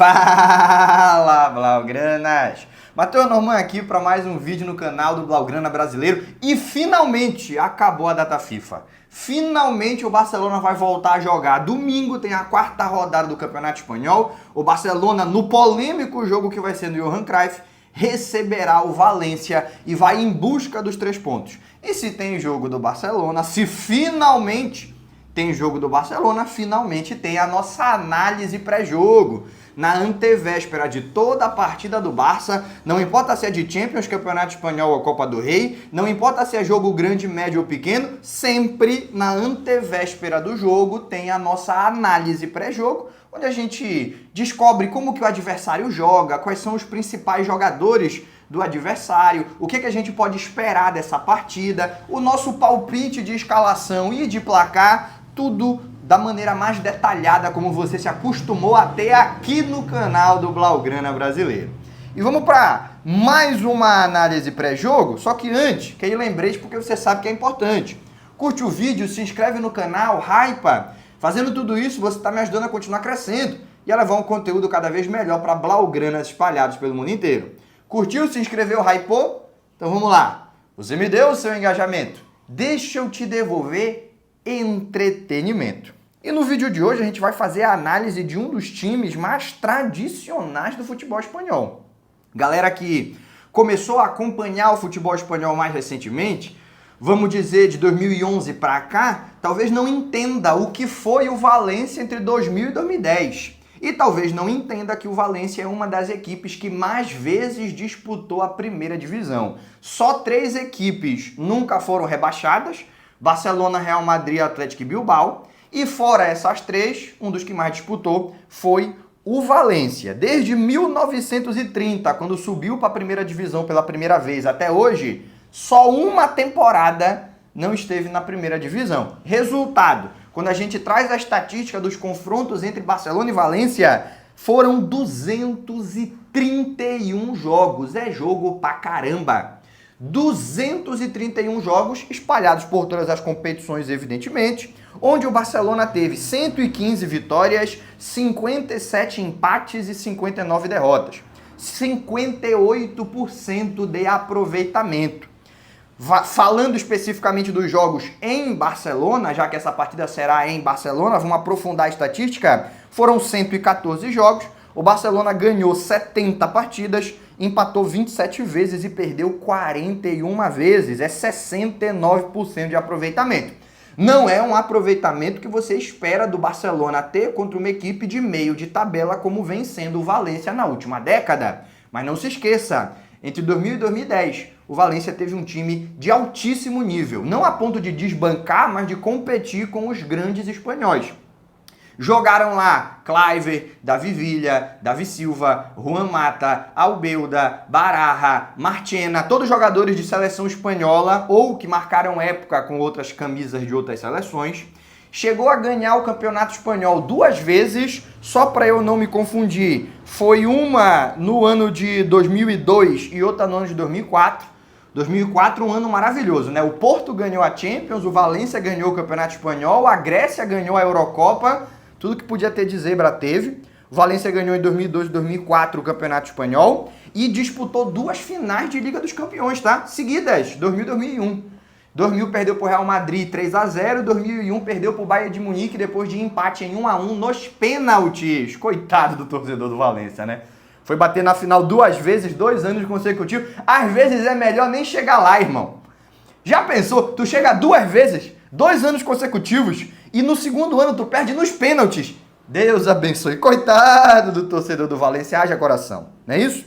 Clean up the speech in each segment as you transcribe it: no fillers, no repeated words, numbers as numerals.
Fala, Blaugranas! Matheus Norman aqui para mais um vídeo no canal do Blaugrana Brasileiro e finalmente acabou a data FIFA. Finalmente o Barcelona vai voltar a jogar. Domingo tem a quarta rodada do Campeonato Espanhol. O Barcelona, no polêmico jogo que vai ser no Johan Cruyff, receberá o Valência e vai em busca dos 3 pontos. E se tem jogo do Barcelona, se finalmente tem jogo do Barcelona, finalmente tem a nossa análise pré-jogo. Na antevéspera de toda a partida do Barça, não importa se é de Champions, Campeonato Espanhol ou Copa do Rei, não importa se é jogo grande, médio ou pequeno, sempre na antevéspera do jogo tem a nossa análise pré-jogo, onde a gente descobre como que o adversário joga, quais são os principais jogadores do adversário, o que a gente pode esperar dessa partida, o nosso palpite de escalação e de placar, tudo da maneira mais detalhada como você se acostumou a ter aqui no canal do Blaugrana Brasileiro. E vamos para mais uma análise pré-jogo, só que antes, que aí lembrete porque você sabe que é importante. Curte o vídeo, se inscreve no canal, hypa. Fazendo tudo isso, você está me ajudando a continuar crescendo e a levar um conteúdo cada vez melhor para Blaugranas espalhados pelo mundo inteiro. Curtiu, se inscreveu, hypou? Então vamos lá. Você me deu o seu engajamento. Deixa eu te devolver entretenimento. E no vídeo de hoje a gente vai fazer a análise de um dos times mais tradicionais do futebol espanhol. Galera que começou a acompanhar o futebol espanhol mais recentemente, vamos dizer de 2011 para cá, talvez não entenda o que foi o Valência entre 2000 e 2010. E talvez não entenda que o Valência é uma das equipes que mais vezes disputou a primeira divisão. Só 3 equipes nunca foram rebaixadas: Barcelona, Real Madrid, Atlético e Bilbao. E fora essas 3, um dos que mais disputou foi o Valência. Desde 1930, quando subiu para a primeira divisão pela primeira vez, até hoje, só uma temporada não esteve na primeira divisão. Resultado, quando a gente traz a estatística dos confrontos entre Barcelona e Valência, foram 231 jogos. É jogo pra caramba. 231 jogos espalhados por todas as competições, evidentemente, onde o Barcelona teve 115 vitórias, 57 empates e 59 derrotas. 58% de aproveitamento. Falando especificamente dos jogos em Barcelona, já que essa partida será em Barcelona, vamos aprofundar a estatística, foram 114 jogos, o Barcelona ganhou 70 partidas, empatou 27 vezes e perdeu 41 vezes, é 69% de aproveitamento. Não é um aproveitamento que você espera do Barcelona ter contra uma equipe de meio de tabela como vem sendo o Valência na última década. Mas não se esqueça, entre 2000 e 2010, o Valência teve um time de altíssimo nível, não a ponto de desbancar, mas de competir com os grandes espanhóis. Jogaram lá Kluivert, Davi Villa, Davi Silva, Juan Mata, Albelda, Baraja, Marchena, todos jogadores de seleção espanhola ou que marcaram época com outras camisas de outras seleções. Chegou a ganhar o Campeonato Espanhol 2 vezes, só para eu não me confundir. Foi uma no ano de 2002 e outra no ano de 2004. 2004, um ano maravilhoso, né? O Porto ganhou a Champions, o Valência ganhou o Campeonato Espanhol, a Grécia ganhou a Eurocopa, tudo que podia ter de zebra teve. O Valência ganhou em 2002 e 2004 o Campeonato Espanhol e disputou 2 finais de Liga dos Campeões, tá? Seguidas, 2000 e 2001. 2000 perdeu para o Real Madrid 3-0, 2001 perdeu para o Bayern de Munique depois de empate em 1-1 nos pênaltis. Coitado do torcedor do Valência, né? Foi bater na final 2 vezes, 2 anos consecutivos. Às vezes é melhor nem chegar lá, irmão. Já pensou? Tu chega 2 vezes, 2 anos consecutivos, e no segundo ano tu perde nos pênaltis. Deus abençoe. Coitado do torcedor do Valência, haja coração. Não é isso?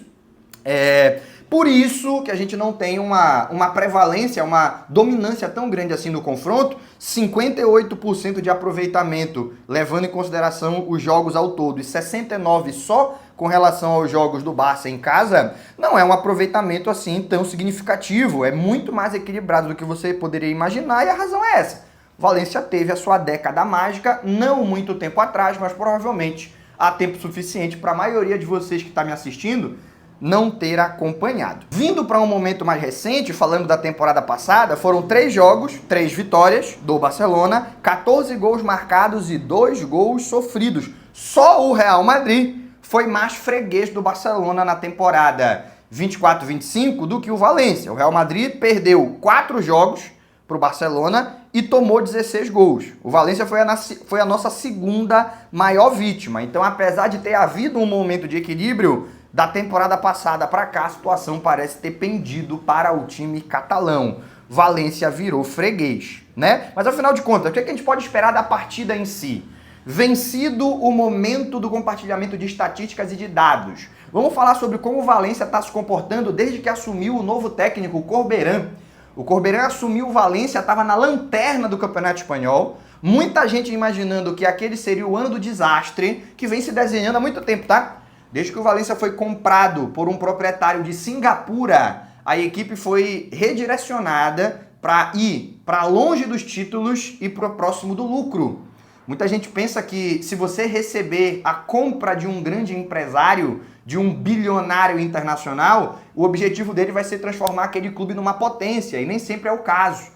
Por isso que a gente não tem uma prevalência, uma dominância tão grande assim no confronto. 58% de aproveitamento, levando em consideração os jogos ao todo, e 69% só com relação aos jogos do Barça em casa, não é um aproveitamento assim tão significativo. É muito mais equilibrado do que você poderia imaginar e a razão é essa. Valência teve a sua década mágica, não muito tempo atrás, mas provavelmente há tempo suficiente para a maioria de vocês que está me assistindo não ter acompanhado. Vindo para um momento mais recente, falando da temporada passada, foram 3 jogos, 3 vitórias do Barcelona, 14 gols marcados e 2 gols sofridos. Só o Real Madrid foi mais freguês do Barcelona na temporada 24-25 do que o Valência. O Real Madrid perdeu 4 jogos para o Barcelona e tomou 16 gols. O Valência foi a nossa segunda maior vítima. Então, apesar de ter havido um momento de equilíbrio, da temporada passada para cá, a situação parece ter pendido para o time catalão. Valência virou freguês, né? Mas afinal de contas, o que a gente pode esperar da partida em si? Vencido o momento do compartilhamento de estatísticas e de dados. Vamos falar sobre como o Valência está se comportando desde que assumiu o novo técnico, o Corberán. O Corberán assumiu o Valência, estava na lanterna do Campeonato Espanhol. Muita gente imaginando que aquele seria o ano do desastre, que vem se desenhando há muito tempo, tá? Desde que o Valência foi comprado por um proprietário de Singapura, a equipe foi redirecionada para ir para longe dos títulos e para próximo do lucro. Muita gente pensa que se você receber a compra de um grande empresário, de um bilionário internacional, o objetivo dele vai ser transformar aquele clube numa potência, e nem sempre é o caso.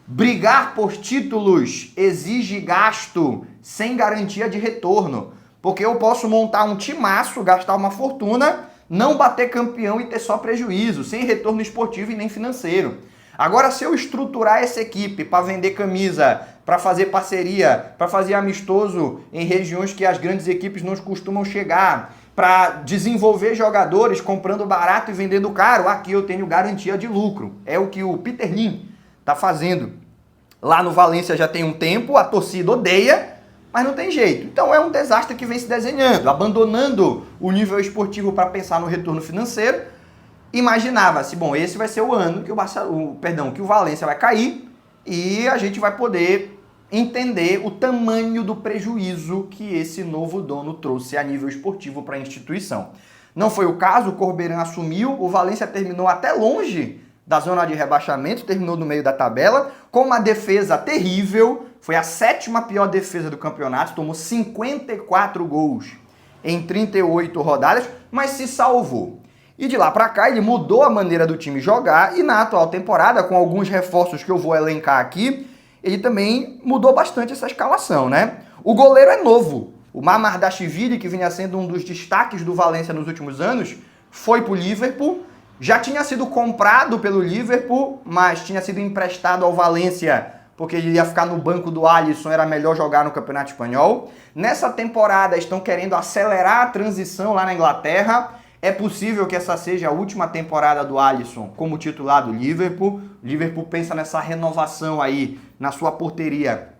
Brigar por títulos exige gasto sem garantia de retorno, porque eu posso montar um timaço, gastar uma fortuna, não bater campeão e ter só prejuízo, sem retorno esportivo e nem financeiro. Agora, se eu estruturar essa equipe para vender camisa, para fazer parceria, para fazer amistoso em regiões que as grandes equipes não costumam chegar, para desenvolver jogadores comprando barato e vendendo caro, aqui eu tenho garantia de lucro. É o que o Peter Lim está fazendo. Lá no Valência já tem um tempo, a torcida odeia, mas não tem jeito. Então é um desastre que vem se desenhando, abandonando o nível esportivo para pensar no retorno financeiro. Imaginava-se, bom, esse vai ser o ano que que o Valência vai cair e a gente vai poder entender o tamanho do prejuízo que esse novo dono trouxe a nível esportivo para a instituição. Não foi o caso, o Corberán assumiu, o Valência terminou até longe da zona de rebaixamento, terminou no meio da tabela, com uma defesa terrível, foi a 7ª pior defesa do campeonato, tomou 54 gols em 38 rodadas, mas se salvou. E de lá para cá ele mudou a maneira do time jogar e na atual temporada, com alguns reforços que eu vou elencar aqui, ele também mudou bastante essa escalação, né? O goleiro é novo. O Mamardashvili, que vinha sendo um dos destaques do Valência nos últimos anos, foi para o Liverpool. Já tinha sido comprado pelo Liverpool, mas tinha sido emprestado ao Valência porque ele ia ficar no banco do Alisson, era melhor jogar no Campeonato Espanhol. Nessa temporada estão querendo acelerar a transição lá na Inglaterra. É possível que essa seja a última temporada do Alisson como titular do Liverpool. O Liverpool pensa nessa renovação aí na sua porteria.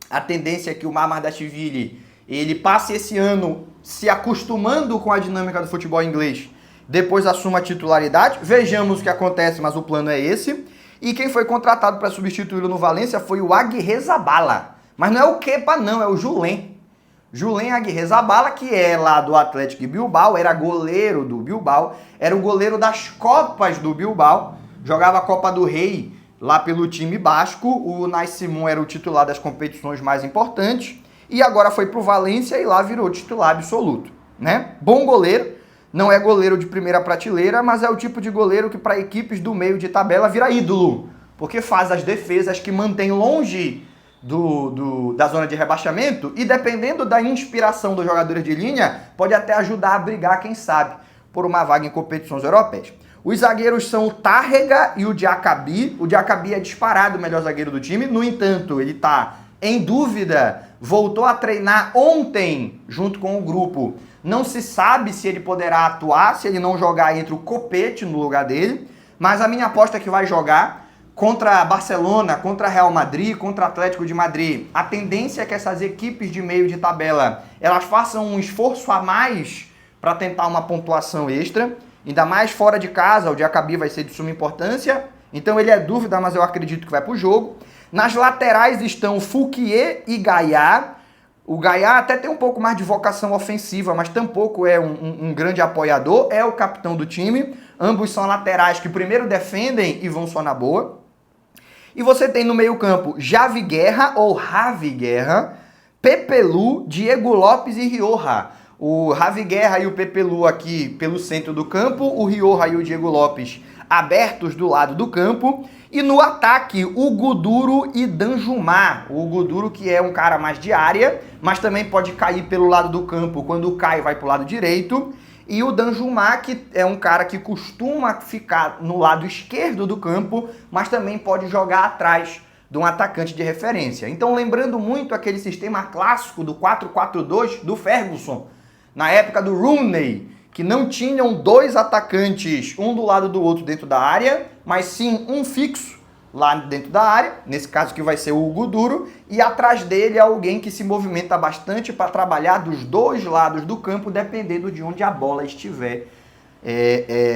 A tendência é que o Mamardashvili ele passe esse ano se acostumando com a dinâmica do futebol inglês, depois assuma a titularidade. Vejamos o que acontece, mas o plano é esse. E quem foi contratado para substituí-lo no Valência foi o Aguirrezabala. Mas não é o Kepa não, é o Julen. Julen Aguirrezabala, que é lá do Athletic Bilbao, era goleiro do Bilbao, era o goleiro das Copas do Bilbao, jogava a Copa do Rei lá pelo time basco, o Unai Simón era o titular das competições mais importantes, e agora foi pro Valência e lá virou titular absoluto, né? Bom goleiro, não é goleiro de primeira prateleira, mas é o tipo de goleiro que para equipes do meio de tabela vira ídolo, porque faz as defesas que mantém longe da zona de rebaixamento e dependendo da inspiração dos jogadores de linha, pode até ajudar a brigar, quem sabe, por uma vaga em competições europeias. Os zagueiros são o Tárrega e o Diacabi. O Diacabi é disparado o melhor zagueiro do time, no entanto, ele está em dúvida, voltou a treinar ontem junto com o grupo. Não se sabe se ele poderá atuar, se ele não jogar entre o Copete no lugar dele, mas a minha aposta é que vai jogar. Contra Barcelona, contra Real Madrid, contra Atlético de Madrid, a tendência é que essas equipes de meio de tabela, elas façam um esforço a mais para tentar uma pontuação extra, ainda mais fora de casa, o Diacabi vai ser de suma importância, então ele é dúvida, mas eu acredito que vai para o jogo. Nas laterais estão Fouquier e Gaya. O Gaya até tem um pouco mais de vocação ofensiva, mas tampouco é um grande apoiador, é o capitão do time. Ambos são laterais que primeiro defendem e vão só na boa. E você tem no meio-campo Javi Guerra ou Javi Guerra, Pepe Lu, Diego Lopes e Rioja. O Javi Guerra e o Pepe Lu aqui pelo centro do campo, o Rioja e o Diego Lopes abertos do lado do campo. E no ataque, o Guduro e Danjumar. O Guduro que é um cara mais de área, mas também pode cair pelo lado do campo quando cai vai para o lado direito. E o Danjumar, que é um cara que costuma ficar no lado esquerdo do campo, mas também pode jogar atrás de um atacante de referência. Então, lembrando muito aquele sistema clássico do 4-4-2 do Ferguson, na época do Rooney, que não tinham dois atacantes, um do lado do outro dentro da área, mas sim um fixo lá dentro da área, nesse caso que vai ser o Guduro, e atrás dele é alguém que se movimenta bastante para trabalhar dos dois lados do campo, dependendo de onde a bola estiver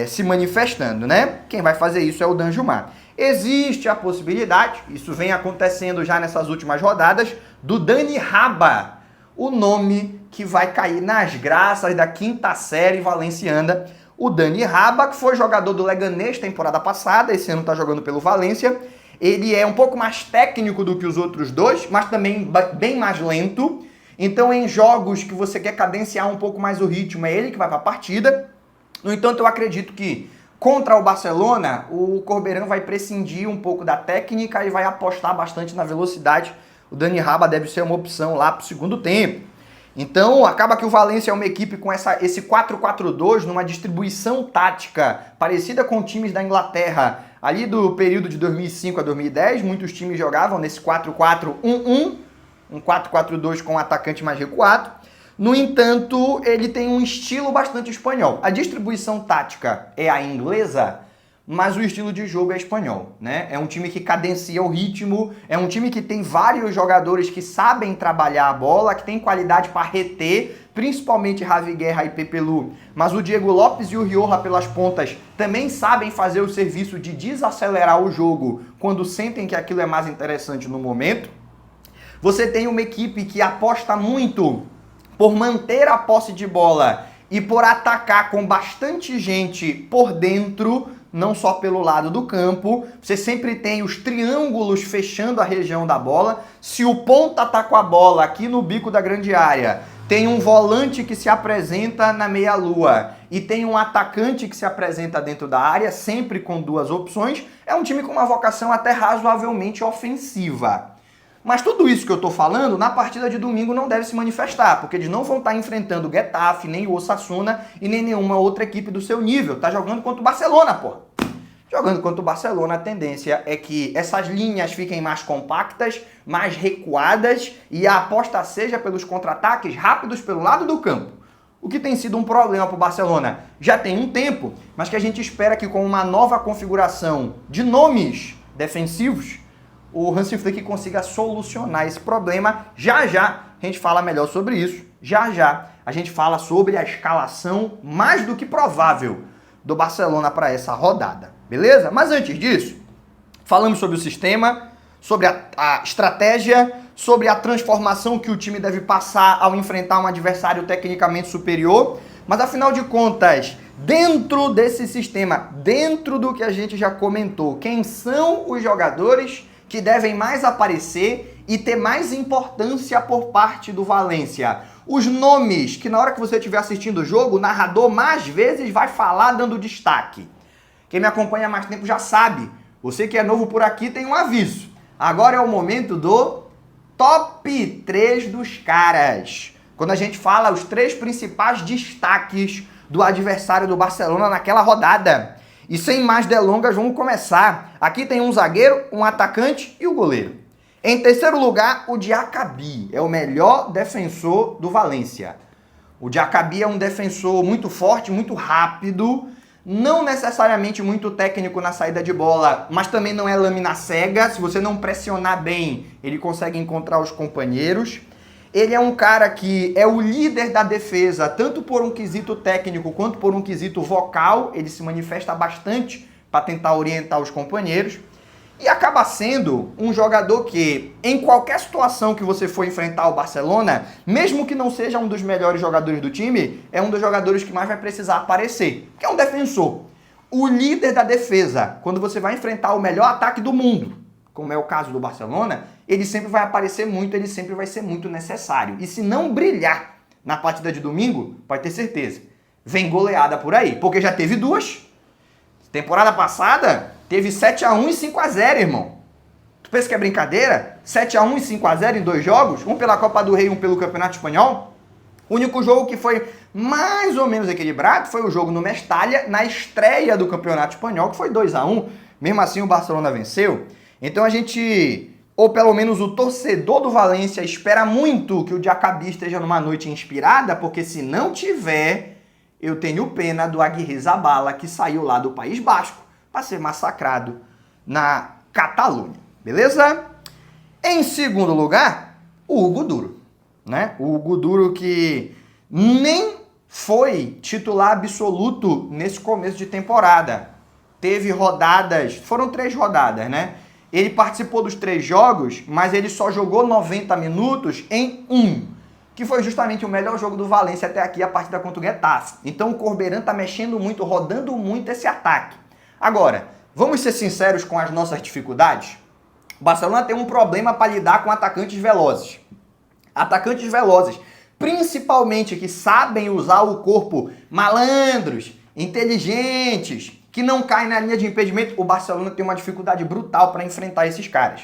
se manifestando, né? Quem vai fazer isso é o Danjumar. Existe a possibilidade, isso vem acontecendo já nessas últimas rodadas, do Dani Raba, o nome que vai cair nas graças da quinta série valenciana. O Dani Raba, que foi jogador do Leganés temporada passada, esse ano está jogando pelo Valência. Ele é um pouco mais técnico do que os outros dois, mas também bem mais lento. Então, em jogos que você quer cadenciar um pouco mais o ritmo, é ele que vai para a partida. No entanto, eu acredito que contra o Barcelona, o Corberán vai prescindir um pouco da técnica e vai apostar bastante na velocidade. O Dani Raba deve ser uma opção lá para o segundo tempo. Então, acaba que o Valência é uma equipe com esse 4-4-2 numa distribuição tática parecida com times da Inglaterra. Ali do período de 2005 a 2010, muitos times jogavam nesse 4-4-1-1, um 4-4-2 com um atacante mais recuado. No entanto, ele tem um estilo bastante espanhol. A distribuição tática é a inglesa, mas o estilo de jogo é espanhol, né? É um time que cadencia o ritmo, é um time que tem vários jogadores que sabem trabalhar a bola, que tem qualidade para reter, principalmente Javi Guerra e Pepe Lu. Mas o Diego Lopes e o Rioja pelas pontas também sabem fazer o serviço de desacelerar o jogo quando sentem que aquilo é mais interessante no momento. Você tem uma equipe que aposta muito por manter a posse de bola e por atacar com bastante gente por dentro, não só pelo lado do campo. Você sempre tem os triângulos fechando a região da bola. Se o ponta tá com a bola aqui no bico da grande área, tem um volante que se apresenta na meia-lua e tem um atacante que se apresenta dentro da área, sempre com duas opções. É um time com uma vocação até razoavelmente ofensiva. Mas tudo isso que eu tô falando, na partida de domingo não deve se manifestar, porque eles não vão estar enfrentando o Getafe, nem o Osasuna e nem nenhuma outra equipe do seu nível. Tá jogando contra o Barcelona, pô. Jogando contra o Barcelona, a tendência é que essas linhas fiquem mais compactas, mais recuadas e a aposta seja pelos contra-ataques rápidos pelo lado do campo. O que tem sido um problema para o Barcelona já tem um tempo, mas que a gente espera que com uma nova configuração de nomes defensivos, o Hansi Flick consiga solucionar esse problema. Já já a gente fala melhor sobre isso. Já já a gente fala sobre a escalação mais do que provável do Barcelona para essa rodada. Beleza? Mas antes disso, falamos sobre o sistema, sobre a estratégia, sobre a transformação que o time deve passar ao enfrentar um adversário tecnicamente superior. Mas afinal de contas, dentro desse sistema, dentro do que a gente já comentou, quem são os jogadores que devem mais aparecer e ter mais importância por parte do Valência? Os nomes que na hora que você estiver assistindo o jogo, o narrador mais vezes vai falar dando destaque. Quem me acompanha há mais tempo já sabe. Você que é novo por aqui tem um aviso. Agora é o momento do top 3 dos caras. Quando a gente fala os 3 principais destaques do adversário do Barcelona naquela rodada. E sem mais delongas, vamos começar. Aqui tem um zagueiro, um atacante e o goleiro. Em terceiro lugar, o Diacabí. É o melhor defensor do Valência. O Diacabí é um defensor muito forte, muito rápido, não necessariamente muito técnico na saída de bola, mas também não é lâmina cega. Se você não pressionar bem, ele consegue encontrar os companheiros. Ele é um cara que é o líder da defesa, tanto por um quesito técnico quanto por um quesito vocal. Ele se manifesta bastante para tentar orientar os companheiros. E acaba sendo um jogador que, em qualquer situação que você for enfrentar o Barcelona, mesmo que não seja um dos melhores jogadores do time, é um dos jogadores que mais vai precisar aparecer, que é um defensor. O líder da defesa, quando você vai enfrentar o melhor ataque do mundo, como é o caso do Barcelona, ele sempre vai aparecer muito, ele sempre vai ser muito necessário. E se não brilhar na partida de domingo, pode ter certeza. Vem goleada por aí, porque já teve duas. Temporada passada, teve 7-1 e 5-0, irmão. Tu pensa que é brincadeira? 7-1 e 5-0 em 2 jogos, um pela Copa do Rei e um pelo Campeonato Espanhol. O único jogo que foi mais ou menos equilibrado foi o jogo no Mestalla, na estreia do Campeonato Espanhol, que foi 2-1. Mesmo assim, o Barcelona venceu. Então a gente, ou pelo menos o torcedor do Valência, espera muito que o Diacabí esteja numa noite inspirada, porque se não tiver, eu tenho pena do Aguirre-Zabala, que saiu lá do País Basco para ser massacrado na Catalunha. Beleza? Em segundo lugar, o Hugo Duro, né? O Hugo Duro que nem foi titular absoluto nesse começo de temporada. Teve rodadas, foram 3 rodadas, né? Ele participou dos 3 jogos, mas ele só jogou 90 minutos em um, que foi justamente o melhor jogo do Valência até aqui, a partida contra o Getafe. Então o Corberán tá mexendo muito, rodando muito esse ataque. Agora, vamos ser sinceros com as nossas dificuldades? O Barcelona tem um problema para lidar com atacantes velozes. Atacantes velozes, principalmente que sabem usar o corpo, malandros, inteligentes, que não caem na linha de impedimento. O Barcelona tem uma dificuldade brutal para enfrentar esses caras.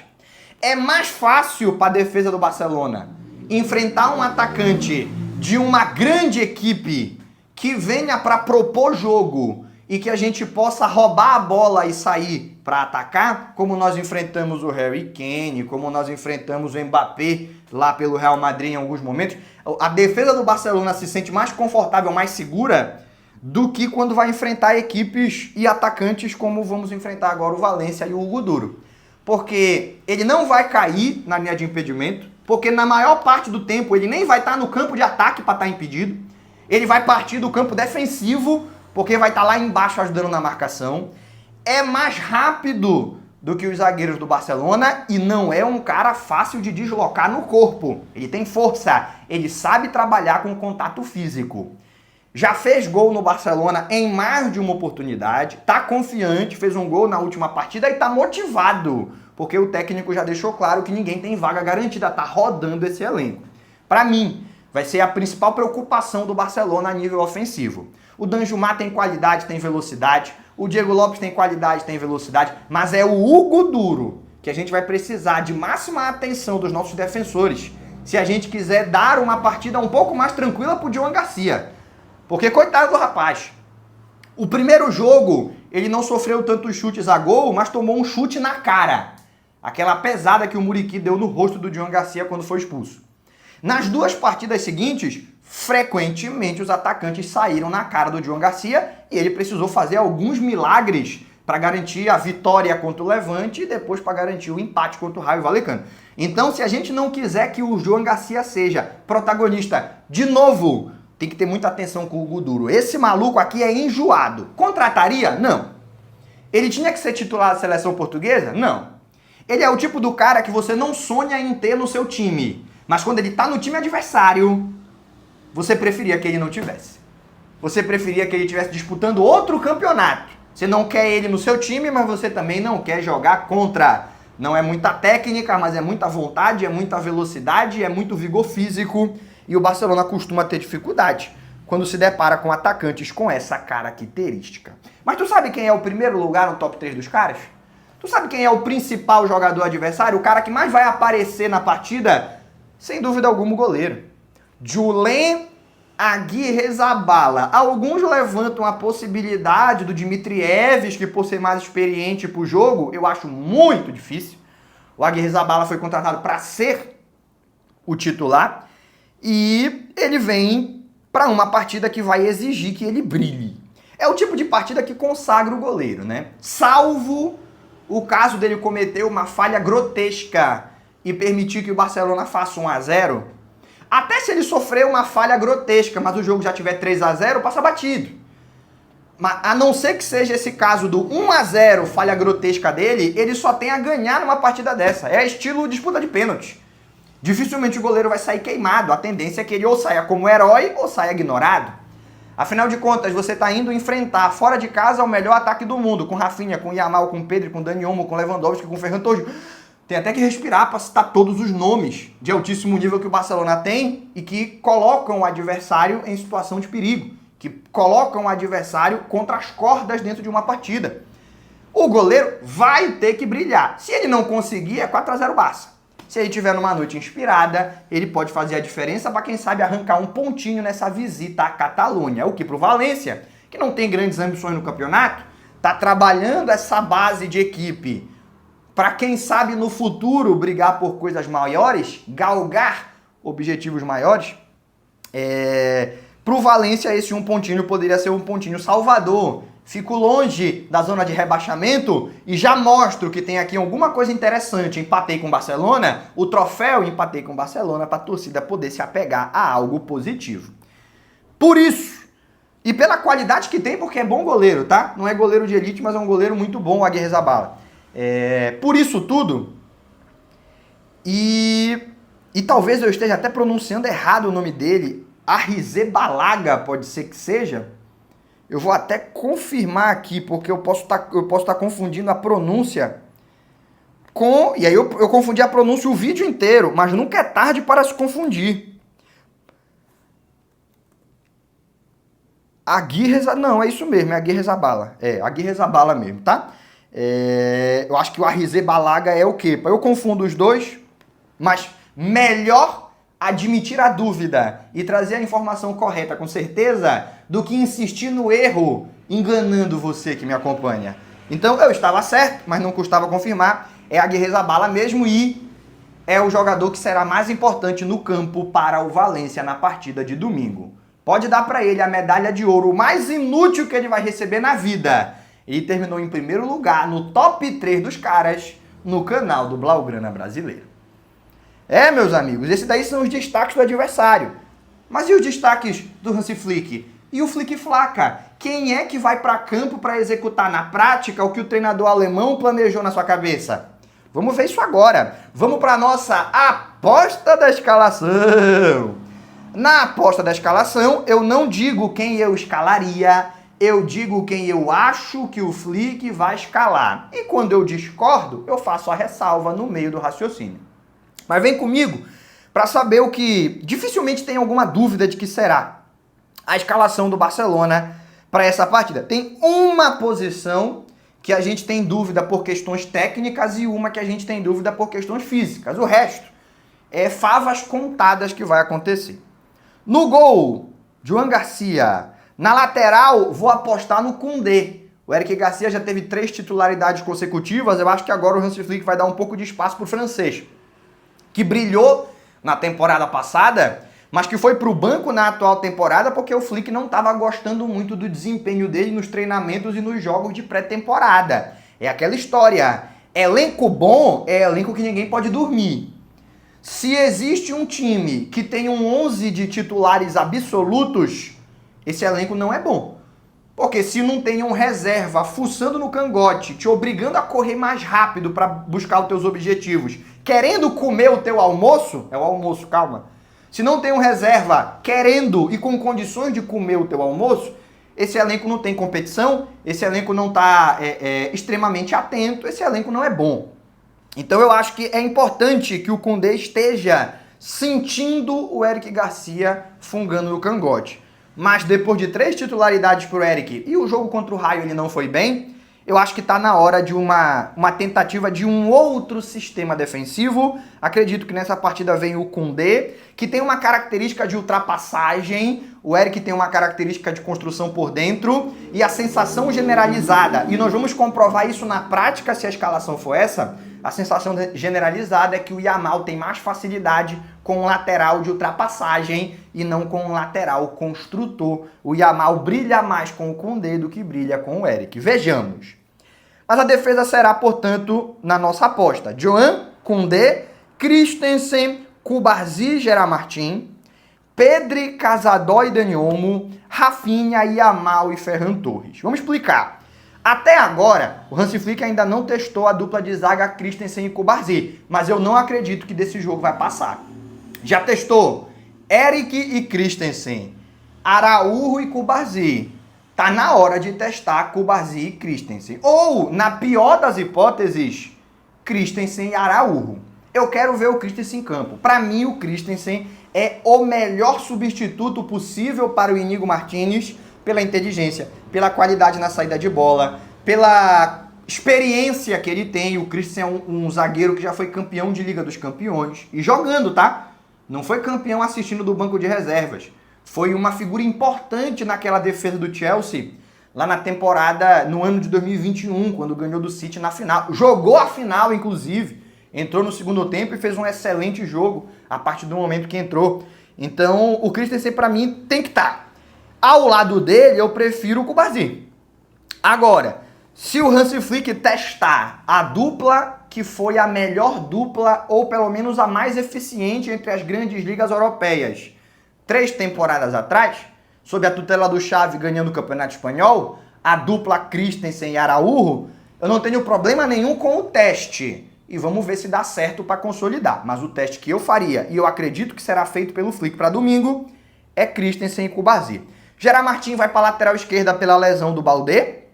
É mais fácil para a defesa do Barcelona enfrentar um atacante de uma grande equipe que venha para propor jogo e que a gente possa roubar a bola e sair para atacar, como nós enfrentamos o Harry Kane, como nós enfrentamos o Mbappé lá pelo Real Madrid em alguns momentos. A defesa do Barcelona se sente mais confortável, mais segura do que quando vai enfrentar equipes e atacantes como vamos enfrentar agora o Valência e o Hugo Duro. Porque ele não vai cair na linha de impedimento, porque na maior parte do tempo ele nem vai estar no campo de ataque para estar impedido, ele vai partir do campo defensivo, porque vai estar lá embaixo ajudando na marcação. É mais rápido do que os zagueiros do Barcelona e não é um cara fácil de deslocar no corpo. Ele tem força, ele sabe trabalhar com contato físico. Já fez gol no Barcelona em mais de uma oportunidade, tá confiante, fez um gol na última partida e tá motivado, porque o técnico já deixou claro que ninguém tem vaga garantida, tá rodando esse elenco. Para mim, vai ser a principal preocupação do Barcelona a nível ofensivo. O Danjumá tem qualidade, tem velocidade, o Diego Lopes tem qualidade, tem velocidade, mas é o Hugo Duro que a gente vai precisar de máxima atenção dos nossos defensores se a gente quiser dar uma partida um pouco mais tranquila pro João Garcia. Porque coitado do rapaz, o primeiro jogo ele não sofreu tantos chutes a gol, mas tomou um chute na cara. Aquela pesada que o Muriqui deu no rosto do João Garcia quando foi expulso. Nas 2 partidas seguintes, frequentemente os atacantes saíram na cara do João Garcia e ele precisou fazer alguns milagres para garantir a vitória contra o Levante e depois para garantir o empate contra o Raio Vallecano. Então, se a gente não quiser que o João Garcia seja protagonista de novo, tem que ter muita atenção com o Hugo Duro. Esse maluco aqui é enjoado. Contrataria? Não. Ele tinha que ser titular da seleção portuguesa? Não. Ele é o tipo do cara que você não sonha em ter no seu time. Mas quando ele tá no time adversário, você preferia que ele não tivesse. Você preferia que ele estivesse disputando outro campeonato. Você não quer ele no seu time, mas você também não quer jogar contra. Não é muita técnica, mas é muita vontade, é muita velocidade, é muito vigor físico. E o Barcelona costuma ter dificuldade quando se depara com atacantes com essa característica. Mas tu sabe quem é o primeiro lugar no top 3 dos caras? Tu sabe quem é o principal jogador adversário? O cara que mais vai aparecer na partida? Sem dúvida alguma, o goleiro. Julen Aguirre-Zabala. Alguns levantam a possibilidade do Dimitrievski, que por ser mais experiente pro jogo, eu acho muito difícil. O Aguirre-Zabala foi contratado para ser o titular e ele vem para uma partida que vai exigir que ele brilhe. É o tipo de partida que consagra o goleiro, né? Salvo o caso dele cometer uma falha grotesca e permitir que o Barcelona faça 1-0, até se ele sofrer uma falha grotesca, mas o jogo já tiver 3-0, passa batido. Mas, a não ser que seja esse caso do 1-0, falha grotesca dele, ele só tem a ganhar numa partida dessa. É estilo disputa de pênalti. Dificilmente o goleiro vai sair queimado. A tendência é que ele ou saia como herói ou saia ignorado. Afinal de contas, você está indo enfrentar fora de casa o melhor ataque do mundo, com Rafinha, com Yamal, com Pedro, com Dani Olmo, com Lewandowski, com Ferran Torres. tem até que respirar para citar todos os nomes de altíssimo nível que o Barcelona tem e que colocam o adversário em situação de perigo, que colocam o adversário contra as cordas dentro de uma partida. O goleiro vai ter que brilhar. Se ele não conseguir, é 4-0 Barça. Se ele tiver numa noite inspirada, ele pode fazer a diferença para, quem sabe, arrancar um pontinho nessa visita à Catalunha. O que pro Valência, que não tem grandes ambições no campeonato, tá trabalhando essa base de equipe para, quem sabe, no futuro brigar por coisas maiores, galgar objetivos maiores. Pro Valência, esse um pontinho poderia ser um pontinho salvador. Fico longe da zona de rebaixamento e já mostro que tem aqui alguma coisa interessante. Empatei com o Barcelona, o troféu empatei com o Barcelona para a torcida poder se apegar a algo positivo. Por isso, e pela qualidade que tem, porque é bom goleiro, tá? Não é goleiro de elite, mas é um goleiro muito bom, o Aguirrezabala. Por isso tudo, e talvez eu esteja até pronunciando errado o nome dele, Arrizabalaga, pode ser que seja. Eu vou até confirmar aqui, porque eu posso estar confundindo a pronúncia com... E aí eu confundi a pronúncia o vídeo inteiro, mas nunca é tarde para se confundir. Não, é isso mesmo, é Aguirrezabala. É, Aguirrezabala mesmo, tá? Eu acho que o Arrizabalaga é o quê? Eu confundo os dois, mas melhor admitir a dúvida e trazer a informação correta com certeza do que insistir no erro, enganando você que me acompanha. Então eu estava certo, mas não custava confirmar. É Aguirrezabala mesmo e é o jogador que será mais importante no campo para o Valência na partida de domingo. Pode dar para ele a medalha de ouro mais inútil que ele vai receber na vida. Ele terminou em primeiro lugar no top 3 dos caras no canal do Blaugrana Brasileiro. Meus amigos, esses daí são os destaques do adversário. Mas e os destaques do Hansi Flick? E o Flick Flaca? Quem é que vai para campo para executar na prática o que o treinador alemão planejou na sua cabeça? Vamos ver isso agora. Vamos para a nossa aposta da escalação. Na aposta da escalação, eu não digo quem eu escalaria, eu digo quem eu acho que o Flick vai escalar. E quando eu discordo, eu faço a ressalva no meio do raciocínio. Mas vem comigo para saber o que dificilmente tem alguma dúvida de que será a escalação do Barcelona para essa partida. Tem uma posição que a gente tem dúvida por questões técnicas e uma que a gente tem dúvida por questões físicas. O resto é favas contadas que vai acontecer. No gol, Joan Garcia. Na lateral, vou apostar no Koundé. O Eric Garcia já teve 3 titularidades consecutivas. Eu acho que agora o Hansi Flick vai dar um pouco de espaço para o francês, que brilhou na temporada passada, mas que foi para o banco na atual temporada porque o Flick não estava gostando muito do desempenho dele nos treinamentos e nos jogos de pré-temporada. É aquela história, elenco bom é elenco que ninguém pode dormir. Se existe um time que tem um 11 de titulares absolutos, esse elenco não é bom. Porque se não tem um reserva fuçando no cangote, te obrigando a correr mais rápido para buscar os teus objetivos, querendo comer o teu almoço, é o almoço, calma. Se não tem um reserva querendo e com condições de comer o teu almoço, esse elenco não tem competição, esse elenco não está extremamente atento, esse elenco não é bom. Então eu acho que é importante que o Koundé esteja sentindo o Eric Garcia fungando no cangote. Mas depois de 3 titularidades pro Eric e o jogo contra o Raio ele não foi bem, eu acho que está na hora de uma tentativa de um outro sistema defensivo. Acredito que nessa partida vem o Koundé, que tem uma característica de ultrapassagem, o Eric tem uma característica de construção por dentro e a sensação generalizada, e nós vamos comprovar isso na prática se a escalação for essa, a sensação generalizada é que o Yamal tem mais facilidade com o lateral de ultrapassagem e não com o lateral construtor. O Yamal brilha mais com o Koundé do que brilha com o Eric. Vejamos. Mas a defesa será, portanto, na nossa aposta. Joan, Koundé, Christensen, Cubarsí, Gerard Martin, Pedri, Casadó e Dani Olmo, Rafinha, Yamal e Ferran Torres. Vamos explicar. Até agora, o Hansi Flick ainda não testou a dupla de zaga Christensen e Cubarsí, mas eu não acredito que desse jogo vai passar. Já testou Eric e Christensen, Araújo e Cubarsí. Tá na hora de testar Cubarsí e Christensen. Ou, na pior das hipóteses, Christensen e Araújo. Eu quero ver o Christensen em campo. Para mim, o Christensen é o melhor substituto possível para o Íñigo Martínez pela inteligência, pela qualidade na saída de bola, pela experiência que ele tem. O Christensen é um zagueiro que já foi campeão de Liga dos Campeões. E jogando, tá? Não foi campeão assistindo do banco de reservas. Foi uma figura importante naquela defesa do Chelsea, lá na temporada, no ano de 2021, quando ganhou do City na final. Jogou a final, inclusive. Entrou no segundo tempo e fez um excelente jogo a partir do momento que entrou. Então, o Christensen, para mim, tem que estar. Ao lado dele, eu prefiro o Cubarsí. Agora, se o Hansi Flick testar a dupla que foi a melhor dupla, ou pelo menos a mais eficiente entre as grandes ligas europeias, 3 temporadas atrás, sob a tutela do Xavi ganhando o Campeonato Espanhol, a dupla Christensen e Araújo, eu não tenho problema nenhum com o teste. E vamos ver se dá certo para consolidar. Mas o teste que eu faria, e eu acredito que será feito pelo Flick para domingo, é Christensen e Cubarsí. Gerard Martin vai para a lateral esquerda pela lesão do Baldé.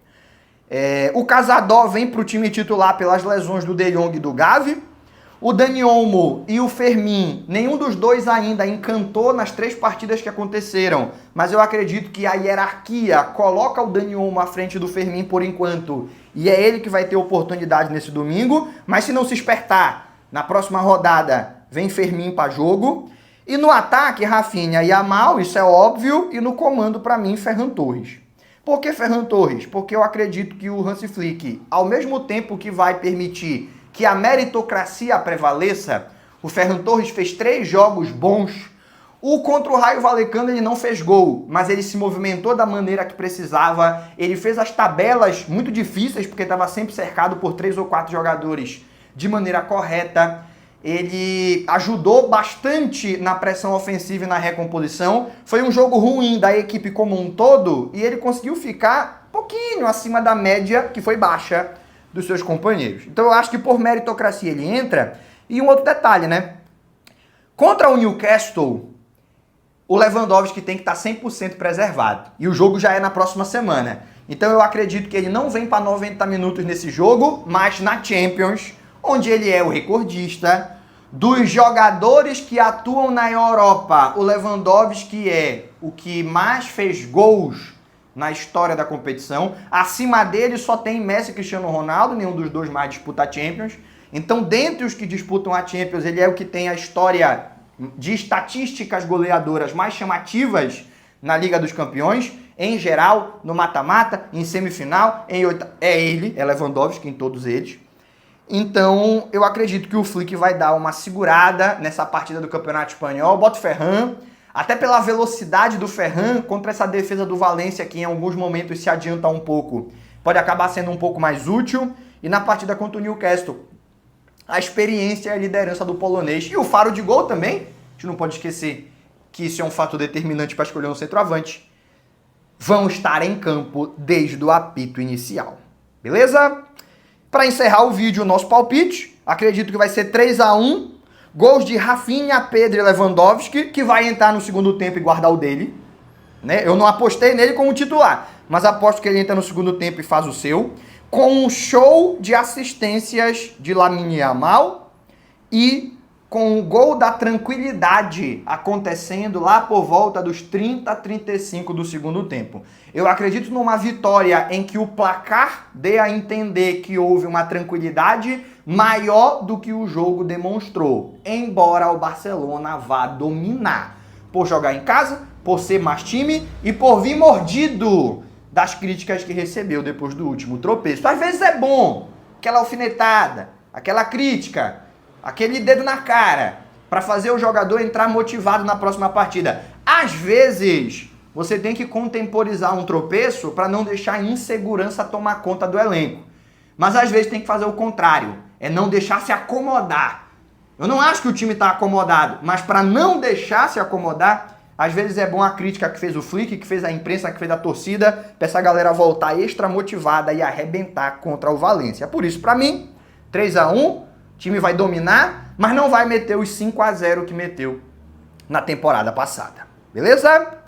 O Casadó vem para o time titular pelas lesões do De Jong e do Gavi. O Dani Olmo e o Fermin, nenhum dos dois ainda encantou nas 3 partidas que aconteceram, mas eu acredito que a hierarquia coloca o Dani Olmo à frente do Fermin por enquanto, e é ele que vai ter oportunidade nesse domingo, mas se não se espertar, na próxima rodada vem Fermin para jogo, e no ataque, Rafinha e Yamal, isso é óbvio, e no comando, para mim, Ferran Torres. Por que Ferran Torres? Porque eu acredito que o Hansi Flick, ao mesmo tempo que vai permitir que a meritocracia prevaleça, o Ferran Torres fez 3 jogos bons. O contra o Raio Vallecano ele não fez gol, mas ele se movimentou da maneira que precisava. Ele fez as tabelas muito difíceis, porque estava sempre cercado por 3 ou 4 jogadores de maneira correta. Ele ajudou bastante na pressão ofensiva e na recomposição. Foi um jogo ruim da equipe como um todo e ele conseguiu ficar um pouquinho acima da média, que foi baixa, dos seus companheiros. Então eu acho que por meritocracia ele entra. E um outro detalhe, né? Contra o Newcastle, o Lewandowski tem que estar 100% preservado. E o jogo já é na próxima semana. Então eu acredito que ele não vem para 90 minutos nesse jogo, mas na Champions, onde ele é o recordista. Dos jogadores que atuam na Europa, o Lewandowski é o que mais fez gols na história da competição. Acima dele só tem Messi e Cristiano Ronaldo, nenhum dos dois mais disputa a Champions. Então, dentre os que disputam a Champions, ele é o que tem a história de estatísticas goleadoras mais chamativas na Liga dos Campeões, em geral, no mata-mata, em semifinal, em é ele, é Lewandowski em todos eles. Então, eu acredito que o Flick vai dar uma segurada nessa partida do Campeonato Espanhol. Bota o Ferran, até pela velocidade do Ferran contra essa defesa do Valência, que em alguns momentos se adianta um pouco, pode acabar sendo um pouco mais útil. E na partida contra o Newcastle, a experiência e a liderança do polonês. E o faro de gol também, a gente não pode esquecer que isso é um fato determinante para escolher um centroavante, vão estar em campo desde o apito inicial. Beleza? Para encerrar o vídeo, o nosso palpite, acredito que vai ser 3-1, gols de Rafinha, Pedro e Lewandowski, que vai entrar no segundo tempo e guardar o dele. Né? Eu não apostei nele como titular, mas aposto que ele entra no segundo tempo e faz o seu. Com um show de assistências de Lamine Yamal e com o gol da tranquilidade acontecendo lá por volta dos 30 a 35 do segundo tempo. Eu acredito numa vitória em que o placar dê a entender que houve uma tranquilidade maior do que o jogo demonstrou, embora o Barcelona vá dominar, por jogar em casa, por ser mais time e por vir mordido das críticas que recebeu depois do último tropeço. Às vezes é bom, aquela alfinetada, aquela crítica, aquele dedo na cara, para fazer o jogador entrar motivado na próxima partida. Às vezes, você tem que contemporizar um tropeço para não deixar a insegurança tomar conta do elenco. Mas às vezes tem que fazer o contrário, é não deixar se acomodar. Eu não acho que o time está acomodado, mas para não deixar se acomodar, às vezes é bom a crítica que fez o Flick, que fez a imprensa, que fez a torcida, para essa galera voltar extra motivada e arrebentar contra o Valência. Por isso, para mim, 3-1, o time vai dominar, mas não vai meter os 5-0 que meteu na temporada passada. Beleza?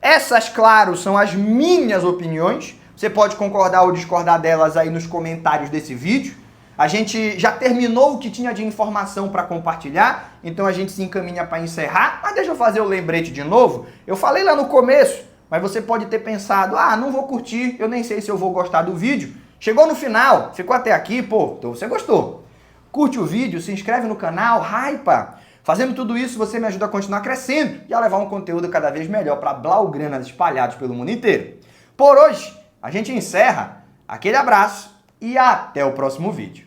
Essas, claro, são as minhas opiniões. Você pode concordar ou discordar delas aí nos comentários desse vídeo. A gente já terminou o que tinha de informação para compartilhar, então a gente se encaminha para encerrar. Mas deixa eu fazer o lembrete de novo. Eu falei lá no começo, mas você pode ter pensado, não vou curtir, eu nem sei se eu vou gostar do vídeo. Chegou no final, ficou até aqui, pô, então você gostou. Curte o vídeo, se inscreve no canal, hypa. Fazendo tudo isso, você me ajuda a continuar crescendo e a levar um conteúdo cada vez melhor para blaugranas espalhados pelo mundo inteiro. Por hoje, a gente encerra. Aquele abraço e até o próximo vídeo.